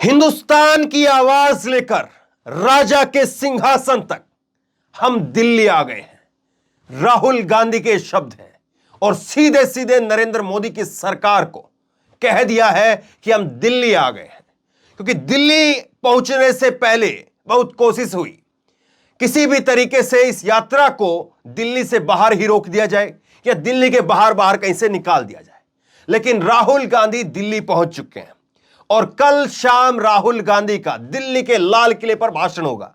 हिंदुस्तान की आवाज लेकर राजा के सिंहासन तक हम दिल्ली आ गए हैं। राहुल गांधी के शब्द हैं और सीधे सीधे नरेंद्र मोदी की सरकार को कह दिया है कि हम दिल्ली आ गए हैं। क्योंकि दिल्ली पहुंचने से पहले बहुत कोशिश हुई किसी भी तरीके से इस यात्रा को दिल्ली से बाहर ही रोक दिया जाए या दिल्ली के बाहर बाहर कहीं से निकाल दिया जाए, लेकिन राहुल गांधी दिल्ली पहुंच चुके हैं और कल शाम राहुल गांधी का दिल्ली के लाल किले पर भाषण होगा।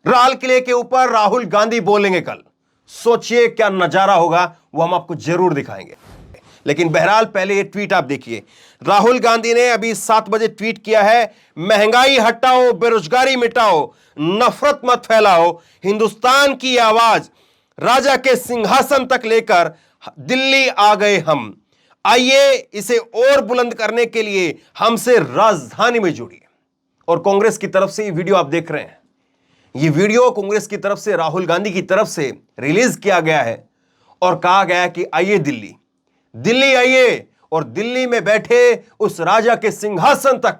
लाल किले के ऊपर राहुल गांधी बोलेंगे कल। सोचिए क्या नजारा होगा, वो हम आपको जरूर दिखाएंगे। लेकिन बहरहाल पहले ये ट्वीट आप देखिए। राहुल गांधी ने अभी 7 बजे ट्वीट किया है, महंगाई हटाओ, बेरोजगारी मिटाओ, नफरत मत फैलाओ, हिंदुस्तान की आवाज राजा के सिंहासन तक लेकर दिल्ली आ गए हम। आइए इसे और बुलंद करने के लिए हमसे राजधानी में जुड़िए। और कांग्रेस की तरफ से ये वीडियो आप देख रहे हैं, ये वीडियो कांग्रेस की तरफ से राहुल गांधी की तरफ से रिलीज किया गया है और कहा गया है कि आइए दिल्ली, दिल्ली आइए और दिल्ली में बैठे उस राजा के सिंहासन तक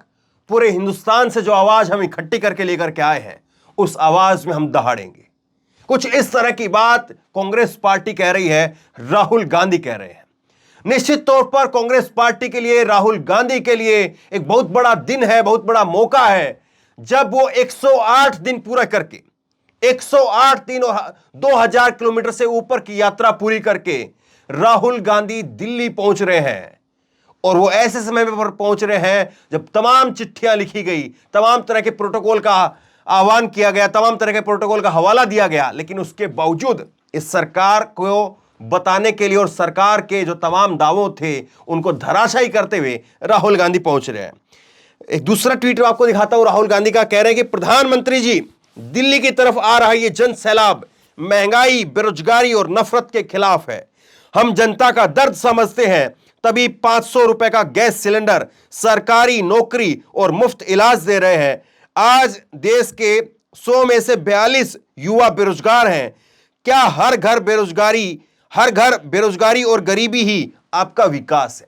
पूरे हिंदुस्तान से जो आवाज हम इकट्ठी करके लेकर के आए हैं, उस आवाज में हम दहाड़ेंगे। कुछ इस तरह की बात कांग्रेस पार्टी कह रही है, राहुल गांधी कह रहे हैं। निश्चित तौर पर कांग्रेस पार्टी के लिए, राहुल गांधी के लिए एक बहुत बड़ा दिन है, बहुत बड़ा मौका है, जब वो 108 दिन पूरा करके 108 दिन और 2000 किलोमीटर से ऊपर की यात्रा पूरी करके राहुल गांधी दिल्ली पहुंच रहे हैं। और वो ऐसे समय पर पहुंच रहे हैं जब तमाम चिट्ठियां लिखी गई, तमाम तरह के प्रोटोकॉल का आह्वान किया गया, तमाम तरह के प्रोटोकॉल का हवाला दिया गया, लेकिन उसके बावजूद इस सरकार को बताने के लिए और सरकार के जो तमाम दावों थे उनको धराशायी करते हुए राहुल गांधी पहुंच रहे हैं। एक दूसरा ट्वीट आपको दिखाता हूं, राहुल गांधी का कह रहे हैं कि प्रधानमंत्री जी, दिल्ली की तरफ आ रहा ये जन सैलाब महंगाई, बेरोजगारी और नफरत के खिलाफ है। हम जनता का दर्द समझते हैं, तभी 500 रुपए का गैस सिलेंडर, सरकारी नौकरी और मुफ्त इलाज दे रहे हैं। आज देश के 100 में से 42 युवा बेरोजगार हैं। क्या हर घर बेरोजगारी और गरीबी ही आपका विकास है?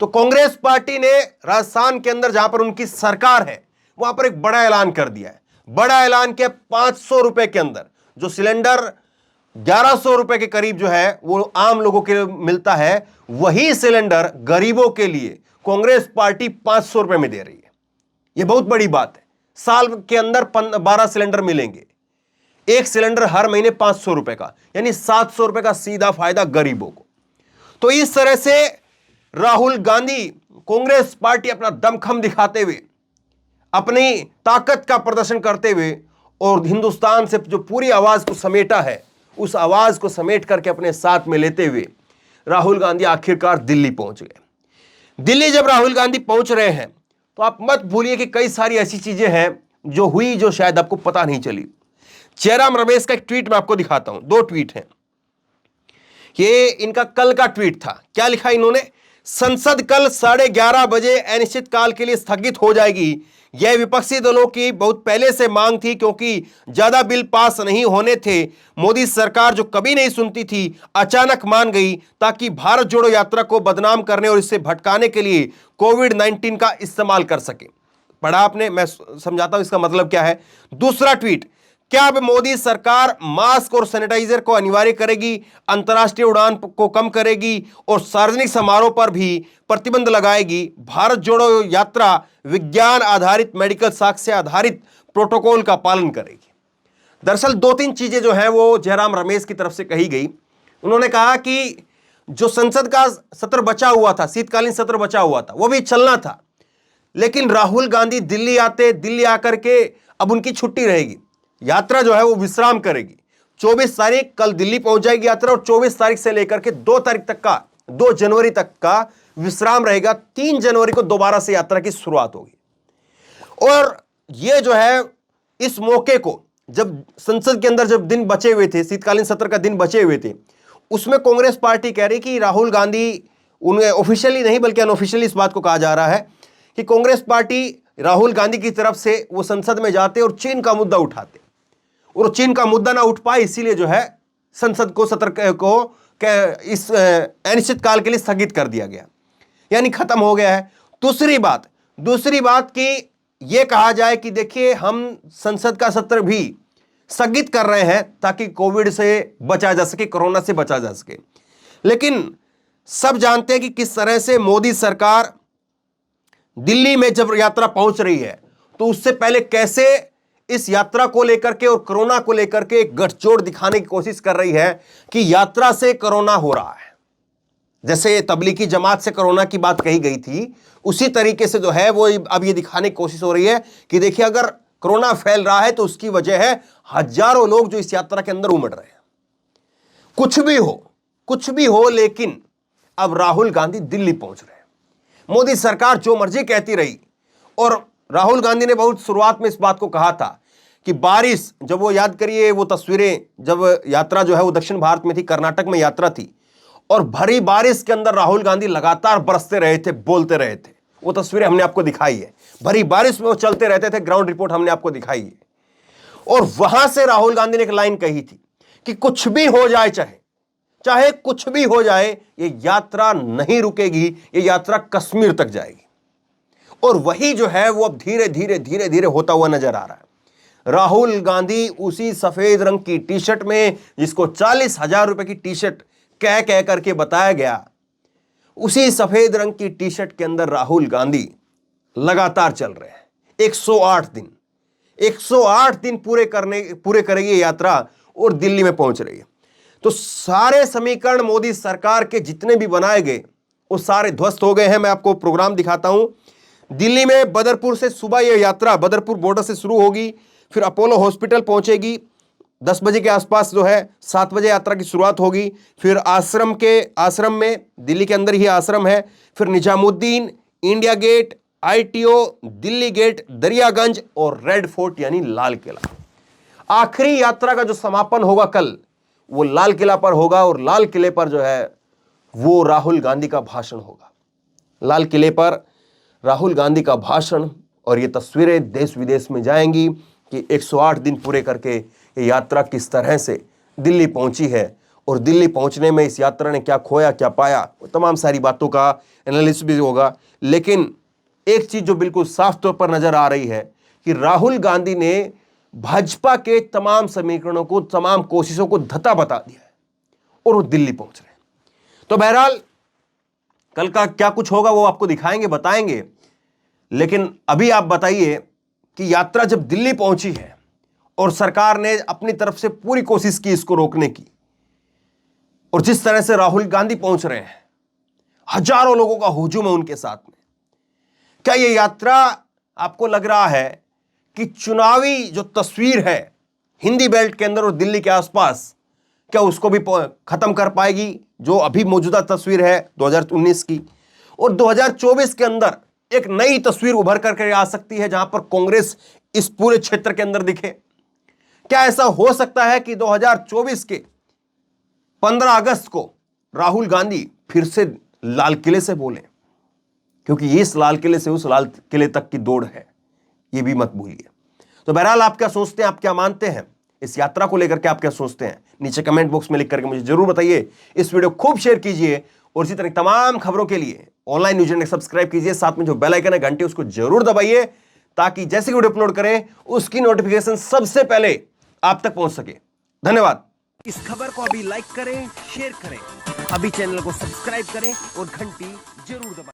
तो कांग्रेस पार्टी ने राजस्थान के अंदर जहां पर उनकी सरकार है वहां पर एक बड़ा ऐलान कर दिया है। बड़ा ऐलान किया, 500 रुपए के अंदर जो सिलेंडर 1100 रुपए के करीब जो है वो आम लोगों के लिए मिलता है, वही सिलेंडर गरीबों के लिए कांग्रेस पार्टी 500 रुपए में दे रही है। यह बहुत बड़ी बात है। साल के अंदर 12 सिलेंडर मिलेंगे, एक सिलेंडर हर महीने 500 रुपए का, यानी 700 रुपए का सीधा फायदा गरीबों को। तो इस तरह से राहुल गांधी, कांग्रेस पार्टी अपना दमखम दिखाते हुए, अपनी ताकत का प्रदर्शन करते हुए और हिंदुस्तान से जो पूरी आवाज को समेटा है, उस आवाज को समेट करके अपने साथ में लेते हुए राहुल गांधी आखिरकार दिल्ली पहुंच गए। दिल्ली जब राहुल गांधी पहुंच रहे हैं तो आप मत भूलिए कि कई सारी ऐसी चीजें हैं जो हुई जो शायद आपको पता नहीं चली। जयराम रमेश का एक ट्वीट मैं आपको दिखाता हूं, 2 ट्वीट हैं। ये इनका कल का ट्वीट था। क्या लिखा इन्होंने? संसद कल 11:30 बजे अनिश्चितकाल के लिए स्थगित हो जाएगी। यह विपक्षी दलों की बहुत पहले से मांग थी, क्योंकि ज्यादा बिल पास नहीं होने थे। मोदी सरकार जो कभी नहीं सुनती थी, अचानक मान गई ताकि भारत जोड़ो यात्रा को बदनाम करने और इससे भटकाने के लिए कोविड-19 का इस्तेमाल कर सके। पढ़ा आपने? मैं समझाता हूं इसका मतलब क्या है। दूसरा ट्वीट, क्या अब मोदी सरकार मास्क और सैनिटाइजर को अनिवार्य करेगी, अंतर्राष्ट्रीय उड़ान को कम करेगी और सार्वजनिक समारोह पर भी प्रतिबंध लगाएगी? भारत जोड़ो यात्रा विज्ञान आधारित, मेडिकल साक्ष्य आधारित प्रोटोकॉल का पालन करेगी। दरअसल 2-3 चीजें जो है वो जयराम रमेश की तरफ से कही गई। उन्होंने कहा कि जो संसद का सत्र बचा हुआ था, शीतकालीन सत्र बचा हुआ था, वो भी चलना था, लेकिन राहुल गांधी दिल्ली आते, दिल्ली आकर के अब उनकी छुट्टी रहेगी, यात्रा जो है वो विश्राम करेगी। 24 तारीख कल दिल्ली पहुंच जाएगी यात्रा और 24 तारीख से लेकर के 2 तारीख तक का, 2 जनवरी तक का विश्राम रहेगा। 3 जनवरी को दोबारा से यात्रा की शुरुआत होगी। और ये जो है इस मौके को, जब संसद के अंदर जब दिन बचे हुए थे, शीतकालीन सत्र का दिन बचे हुए थे, उसमें कांग्रेस पार्टी कह रही कि राहुल गांधी, उन्हें ऑफिशियली नहीं बल्कि अनऑफिशियली इस बात को कहा जा रहा है कि कांग्रेस पार्टी राहुल गांधी की तरफ से वो संसद में जाते और चीन का मुद्दा उठाते, और चीन का मुद्दा ना उठ पाए, इसीलिए जो है संसद को सत्र को इस अनिश्चितकाल के लिए स्थगित कर दिया गया, यानी खत्म हो गया है। दूसरी बात, दूसरी बात कि यह कहा जाए कि देखिए हम संसद का सत्र भी स्थगित कर रहे हैं ताकि कोविड से बचा जा सके, कोरोना से बचा जा सके। लेकिन सब जानते हैं कि किस तरह से मोदी सरकार दिल्ली में जब यात्रा पहुंच रही है तो उससे पहले कैसे इस यात्रा को लेकर के और कोरोना को लेकर के एक गठजोड़ दिखाने की कोशिश कर रही है कि यात्रा से कोरोना हो रहा है। जैसे तबलीगी जमात से कोरोना की बात कही गई थी, उसी तरीके से जो है वो अब ये दिखाने की कोशिश हो रही है कि देखिए अगर कोरोना फैल रहा है तो उसकी वजह है हजारों लोग जो इस यात्रा के अंदर उमड़ रहे हैं। कुछ भी हो, लेकिन अब राहुल गांधी दिल्ली पहुंच रहे हैं। मोदी सरकार जो मर्जी कहती रही, और राहुल गांधी ने बहुत शुरुआत में इस बात को कहा था कि बारिश, जब वो याद करिए वो तस्वीरें, जब यात्रा जो है वो दक्षिण भारत में थी, कर्नाटक में यात्रा थी, और भरी बारिश के अंदर राहुल गांधी लगातार बरसते रहे थे, बोलते रहे थे। वो तस्वीरें हमने आपको दिखाई है। भरी बारिश में वो चलते रहते थे, ग्राउंड रिपोर्ट हमने आपको दिखाई है। और वहां से राहुल गांधी ने एक लाइन कही थी कि कुछ भी हो जाए, चाहे कुछ भी हो जाए, ये यात्रा नहीं रुकेगी, ये यात्रा कश्मीर तक जाएगी। और वही जो है वो अब धीरे धीरे होता हुआ नजर आ रहा है। राहुल गांधी उसी सफेद रंग की टी शर्ट में, जिसको 40,000 रुपए की टी शर्ट कह करके बताया गया, उसी सफेद रंग की टी शर्ट के अंदर राहुल गांधी लगातार चल रहे हैं। 108 दिन पूरे करेगी यात्रा और दिल्ली में पहुंच रही है। तो सारे समीकरण मोदी सरकार के जितने भी बनाए गए वो सारे ध्वस्त हो गए हैं। मैं आपको प्रोग्राम दिखाता हूं। दिल्ली में बदरपुर से सुबह यह यात्रा बदरपुर बॉर्डर से शुरू होगी, फिर अपोलो हॉस्पिटल पहुंचेगी 10 बजे के आसपास, जो है 7 बजे यात्रा की शुरुआत होगी। फिर आश्रम में, दिल्ली के अंदर ही आश्रम है, फिर Nizamuddin, India Gate, ITO, Delhi Gate, Daryaganj और रेड फोर्ट यानी लाल किला। आखिरी यात्रा का जो समापन होगा कल, वो लाल किला पर होगा, और लाल किले पर जो है वो राहुल गांधी का भाषण होगा। लाल किले पर राहुल गांधी का भाषण, और ये तस्वीरें देश विदेश में जाएंगी कि 108 दिन पूरे करके ये यात्रा किस तरह से दिल्ली पहुंची है, और दिल्ली पहुंचने में इस यात्रा ने क्या खोया क्या पाया, तमाम सारी बातों का एनालिसिस भी होगा। लेकिन एक चीज जो बिल्कुल साफ तौर पर नजर आ रही है कि राहुल गांधी ने भाजपा के तमाम समीकरणों को, तमाम कोशिशों को धता बता दिया है, और वो दिल्ली पहुंच रहे हैं। तो बहरहाल कल का क्या कुछ होगा वो आपको दिखाएंगे, बताएंगे। लेकिन अभी आप बताइए कि यात्रा जब दिल्ली पहुंची है और सरकार ने अपनी तरफ से पूरी कोशिश की इसको रोकने की, और जिस तरह से राहुल गांधी पहुंच रहे हैं, हजारों लोगों का हुजूम है उनके साथ में, क्या यह यात्रा आपको लग रहा है कि चुनावी जो तस्वीर है हिंदी बेल्ट के अंदर और दिल्ली के आसपास, क्या उसको भी खत्म कर पाएगी? जो अभी मौजूदा तस्वीर है 2019 की, और 2024 के अंदर एक नई तस्वीर उभर करके आ सकती है जहां पर कांग्रेस इस पूरे क्षेत्र के अंदर दिखे। क्या ऐसा हो सकता है कि 2024 के 15 अगस्त को राहुल गांधी फिर से लाल किले से बोले? क्योंकि इस लाल किले से उस लाल किले तक की दौड़ है, ये भी मत भूलिए। तो बहरहाल आप क्या सोचते हैं, आप क्या मानते हैं इस यात्रा को लेकर के, आप क्या सोचते हैं नीचे कमेंट बॉक्स में लिख करके मुझे जरूर बताइए। इस वीडियो खूब शेयर कीजिए, और इसी तरह तमाम खबरों के लिए ऑनलाइन न्यूज़ चैनल सब्सक्राइब कीजिए, साथ में जो बेल आइकन है घंटी उसको जरूर दबाइए, ताकि जैसे वीडियो अपलोड करें उसकी नोटिफिकेशन सबसे पहले आप तक पहुंच सके। धन्यवाद। इस खबर को अभी लाइक करें, शेयर करें, अभी चैनल को सब्सक्राइब करें और घंटी जरूर दबाएं।